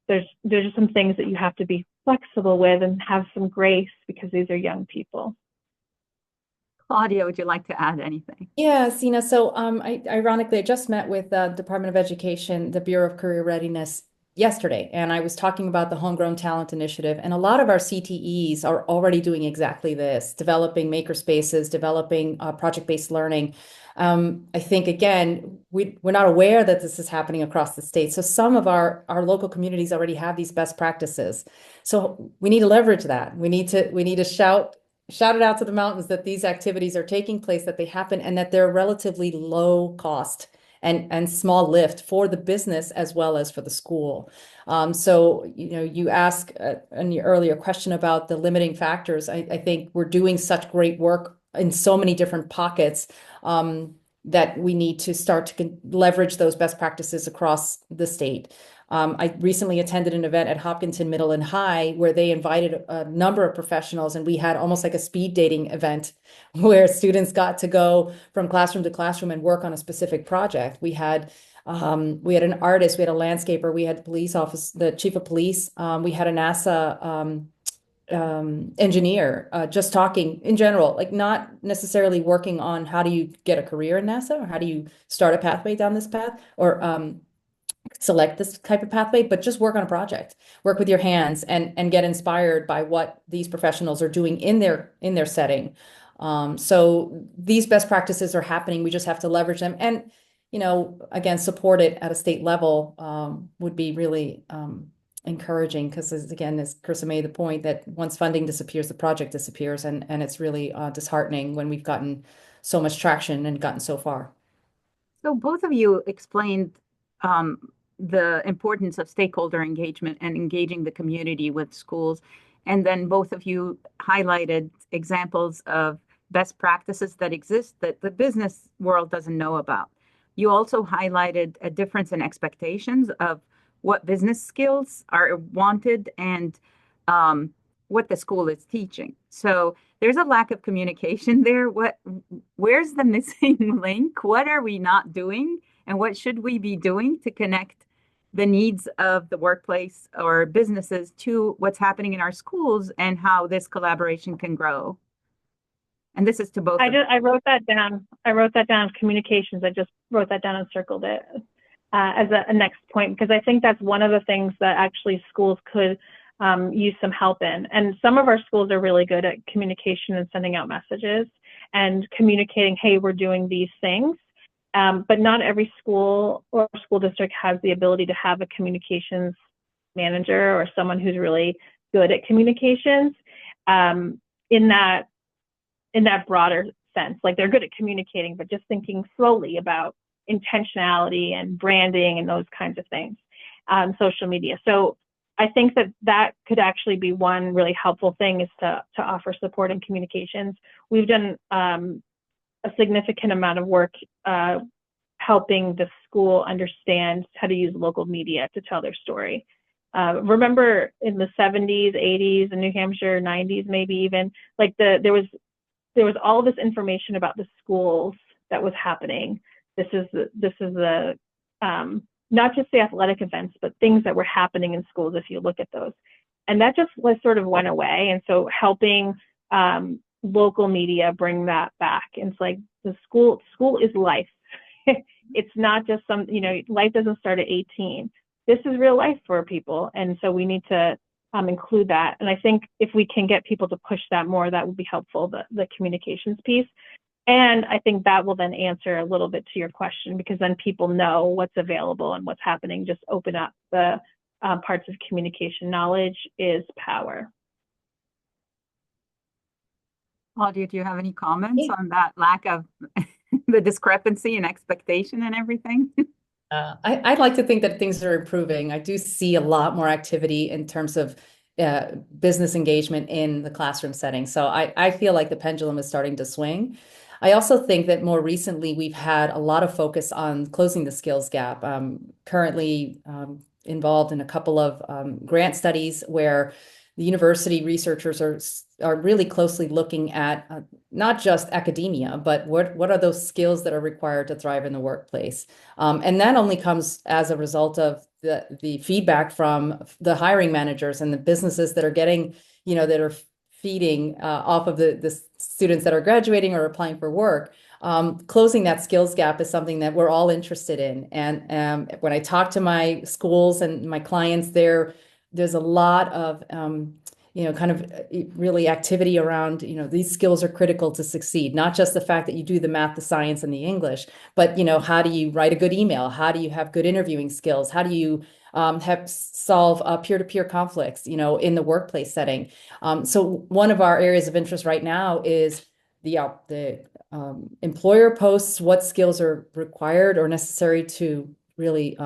There's just some things that you have to be flexible with and have some grace because these are young people. Claudia, would you like to add anything? Yeah, Sina. So ironically, I just met with the Department of Education, the Bureau of Career Readiness yesterday, and I was talking about the Homegrown Talent Initiative. And a lot of our CTEs are already doing exactly this, developing maker spaces, developing project-based learning. I think, again, we're not aware that this is happening across the state. So some of our local communities already have these best practices. So we need to leverage that. We need to shout it out to the mountains that these activities are taking place, that they happen, and that they're relatively low cost and small lift for the business as well as for the school. So, you ask in your earlier question about the limiting factors. I think we're doing such great work in so many different pockets that we need to start to leverage those best practices across the state. I recently attended an event at Hopkinton Middle and High where they invited a number of professionals, and we had almost like a speed dating event where students got to go from classroom to classroom and work on a specific project. We had an artist, we had a landscaper, we had the chief of police, we had a NASA engineer, just talking in general, like not necessarily working on how do you get a career in NASA or how do you start a pathway down this path or select this type of pathway, but just work on a project, work with your hands and get inspired by what these professionals are doing in their setting. So these best practices are happening. We just have to leverage them and, again, support it at a state level would be really encouraging because, again, as Carissa made the point that once funding disappears, the project disappears, and it's really disheartening when we've gotten so much traction and gotten so far. So both of you explained the importance of stakeholder engagement and engaging the community with schools. And then both of you highlighted examples of best practices that exist that the business world doesn't know about. You also highlighted a difference in expectations of what business skills are wanted and what the school is teaching. So there's a lack of communication there. Where's the missing link? What are we not doing? And what should we be doing to connect the needs of the workplace or businesses to what's happening in our schools and how this collaboration can grow? And this is to both. I wrote that down. Communications. I just wrote that down and circled it as a next point, because I think that's one of the things that actually schools could use some help in. And some of our schools are really good at communication and sending out messages and communicating, hey, we're doing these things. But not every school or school district has the ability to have a communications manager or someone who's really good at communications, in that broader sense. Like, they're good at communicating, but just thinking slowly about intentionality and branding and those kinds of things on social media. So I think that could actually be one really helpful thing, is to offer support in communications. We've done a significant amount of work helping the school understand how to use local media to tell their story. Remember in the 70s, 80s, in New Hampshire, 90s, maybe even, like there was all this information about the schools that was happening. This is the not just the athletic events, but things that were happening in schools, if you look at those. And that just sort of went away. And so helping local media bring that back. And it's like, the school is life. It's not just life doesn't start at 18. This is real life for people. And so we need to include that. And I think if we can get people to push that more, that would be helpful, the communications piece. And I think that will then answer a little bit to your question, because then people know what's available and what's happening. Just open up the parts of communication. Knowledge is power. Claudia, do you have any comments on that lack of the discrepancy in expectation and everything? I'd like to think that things are improving. I do see a lot more activity in terms of business engagement in the classroom setting. So I feel like the pendulum is starting to swing. I also think that more recently we've had a lot of focus on closing the skills gap. Currently involved in a couple of grant studies where the university researchers are really closely looking at not just academia, but what are those skills that are required to thrive in the workplace. And that only comes as a result of the feedback from the hiring managers and the businesses that are getting, that are feeding off of the students that are graduating or applying for work. Closing that skills gap is something that we're all interested in. And when I talk to my schools and my clients, there's a lot of, kind of really activity around, these skills are critical to succeed. Not just the fact that you do the math, the science, and the English, but, how do you write a good email? How do you have good interviewing skills? How do you solve peer-to-peer conflicts, in the workplace setting? So one of our areas of interest right now is the employer posts what skills are required or necessary to really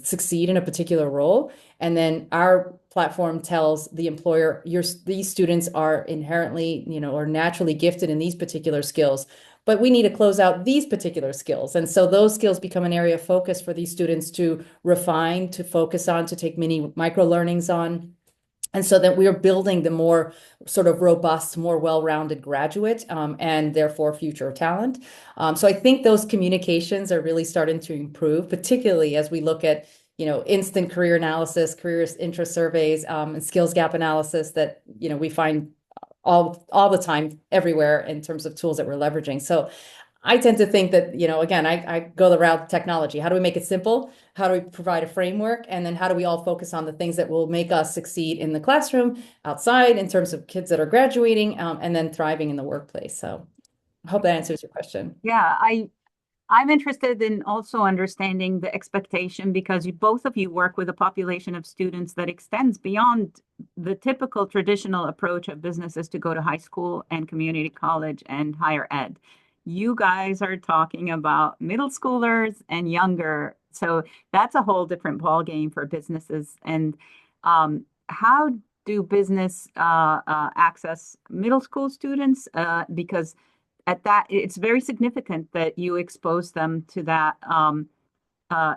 succeed in a particular role. And then our platform tells the employer, these students are inherently, or naturally gifted in these particular skills, but we need to close out these particular skills. And so those skills become an area of focus for these students to refine, to focus on, to take mini micro learnings on. And so that we are building the more sort of robust, more well-rounded graduate and therefore future talent. So I think those communications are really starting to improve, particularly as we look at, instant career analysis, career interest surveys, and skills gap analysis that, we find all the time everywhere in terms of tools that we're leveraging. So I tend to think that, again, I go the route of technology. How do we make it simple? How do we provide a framework? And then how do we all focus on the things that will make us succeed in the classroom, outside, in terms of kids that are graduating, and then thriving in the workplace? So I hope that answers your question. Yeah, I'm interested in also understanding the expectation, because both of you work with a population of students that extends beyond the typical traditional approach of businesses to go to high school and community college and higher ed. You guys are talking about middle schoolers and younger. So that's a whole different ballgame for businesses. And how do business access middle school students? Because at that, it's very significant that you expose them to that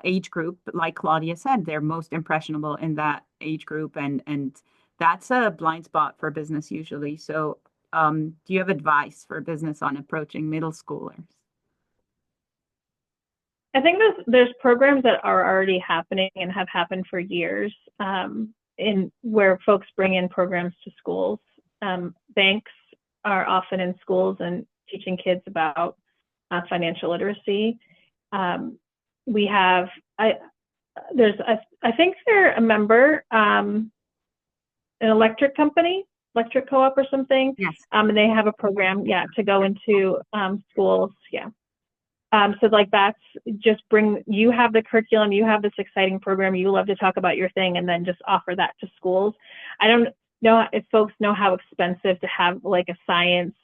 age group. Like Claudia said, they're most impressionable in that age group, and that's a blind spot for business usually. So do you have advice for business on approaching middle schoolers? I think there's programs that are already happening and have happened for years, in where folks bring in programs to schools. Banks are often in schools and teaching kids about financial literacy. We have, I think they're a member, an electric company, electric co-op or something. Yes. And they have a program, to go into schools. Yeah. So like that's just you have the curriculum, you have this exciting program, you love to talk about your thing, and then just offer that to schools. I don't know if folks know how expensive to have like a science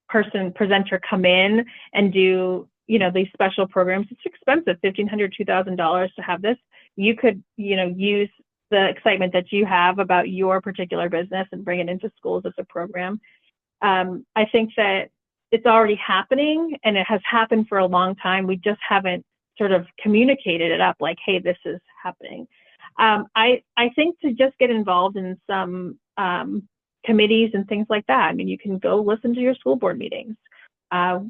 presenter come in and do, these special programs. It's expensive, $1,500, $2,000 to have this. You could, use the excitement that you have about your particular business and bring it into schools as a program. I think that it's already happening, and it has happened for a long time. We just haven't sort of communicated it up like, hey, this is happening. I think to just get involved in some committees and things like that. I mean, you can go listen to your school board meetings.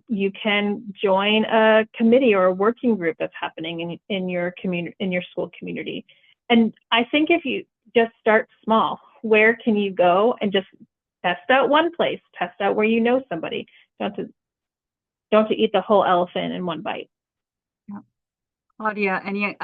You can join a committee or a working group that's happening in your community, in your school community. And I think if you just start small, where can you go and just test out one place, test out where you know somebody. Don't to eat the whole elephant in one bite. Yeah. Claudia, any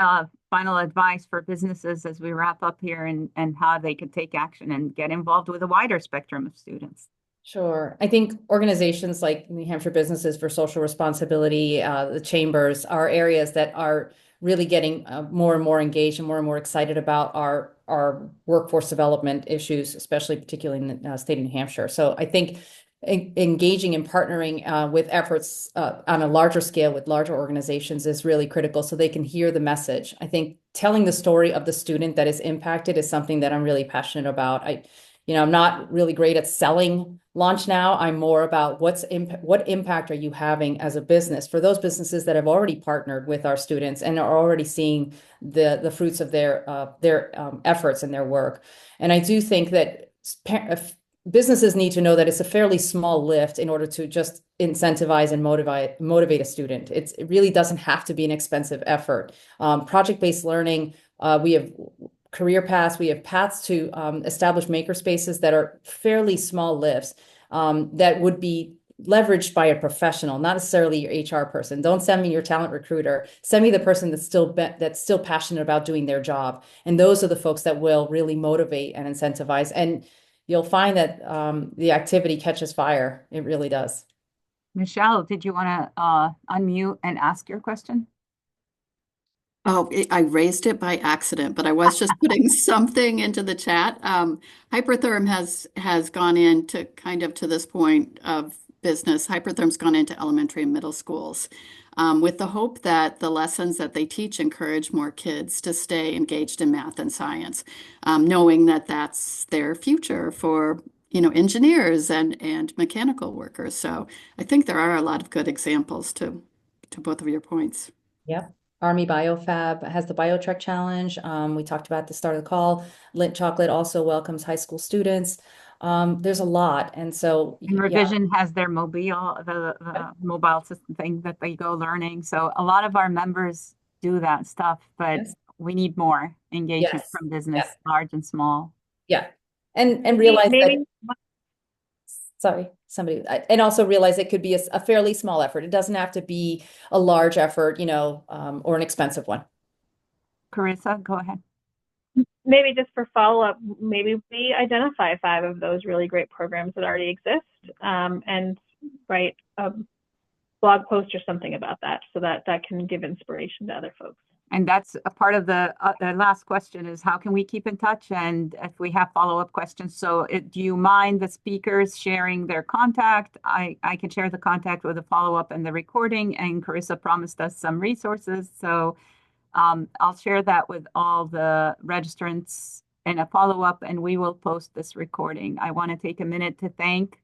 final advice for businesses as we wrap up here, and how they could take action and get involved with a wider spectrum of students? Sure. I think organizations like New Hampshire Businesses for Social Responsibility, the chambers, are areas that are really getting more and more engaged and more excited about our workforce development issues, especially particularly in the state of New Hampshire. So I think engaging and partnering with efforts on a larger scale with larger organizations is really critical so they can hear the message. I think telling the story of the student that is impacted is something that I'm really passionate about. I'm not really great at selling Launch Now. I'm more about what impact are you having as a business for those businesses that have already partnered with our students and are already seeing the fruits of their efforts and their work. And I do think that businesses need to know that it's a fairly small lift in order to just incentivize and motivate a student. It really doesn't have to be an expensive effort. Project-based learning, we have career paths, we have paths to establish maker spaces that are fairly small lifts that would be leveraged by a professional, not necessarily your HR person. Don't send me your talent recruiter. Send me the person that's still passionate about doing their job. And those are the folks that will really motivate and incentivize. And you'll find that the activity catches fire. It really does. Michelle, did you want to unmute and ask your question? Oh, I raised it by accident, but I was just putting something into the chat. Hypertherm has gone into kind of to this point of business. Hypertherm's gone into elementary and middle schools with the hope that the lessons that they teach encourage more kids to stay engaged in math and science, knowing that that's their future for engineers and mechanical workers. So I think there are a lot of good examples to both of your points. Yep. Army BioFab has the BioTrek Challenge. We talked about at the start of the call. Lindt Chocolate also welcomes high school students. There's a lot. And so And Revision has their the mobile system thing that they go learning. So a lot of our members do that stuff, but Yes. we need more engagement Yes. from business, Yeah. large and small. Yeah. And realize Maybe that, sorry, and also realize it could be a fairly small effort. It doesn't have to be a large effort, or an expensive one. Carissa, go ahead. maybe just for follow-up, maybe we identify 5 of those really great programs that already exist and write a blog post or something about that so that can give inspiration to other folks. And that's a part of the last question is how can we keep in touch? And if we have follow-up questions, so do you mind the speakers sharing their contact? I can share the contact with the follow-up and the recording, and Carissa promised us some resources. So I'll share that with all the registrants in a follow-up, and we will post this recording. I want to take a minute to thank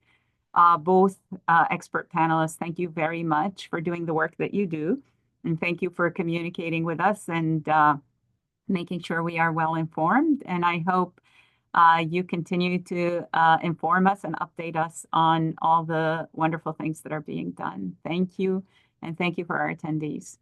both expert panelists. Thank you very much for doing the work that you do. And thank you for communicating with us and making sure we are well informed. And I hope you continue to inform us and update us on all the wonderful things that are being done. Thank you. And thank you for our attendees.